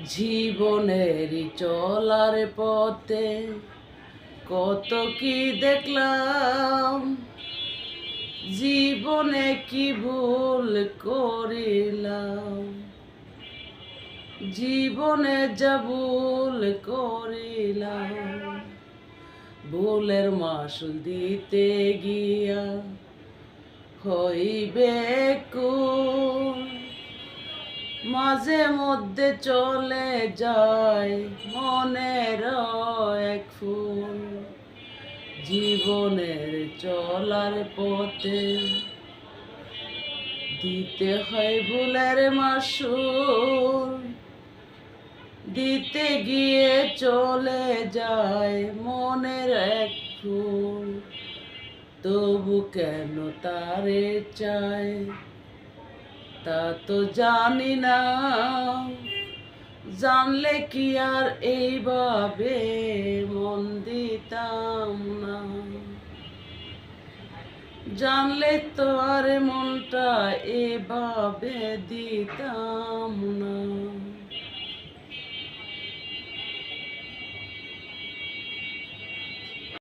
জীবনের চলার পথে কত কি দেখলাম, জীবনে কি ভুল করিলাম, জীবনে যা ভুল করিলাম, ভুলের মাসুল দিতে গিয়া হইবে কুল। মাঝে মধ্যে চলে যায় মনের এক ফুল, জীবনের চলার পথে দিতে হয় ভুলের মাসুল, দিতে গিয়ে চলে যায় মনের এক ফুল। তবু কেন তারে চায় তা তো জানি না, জানলে কি আর এইভাবে মন দিতাম না, জানলে তো আর মনটা এভাবে দিতাম না।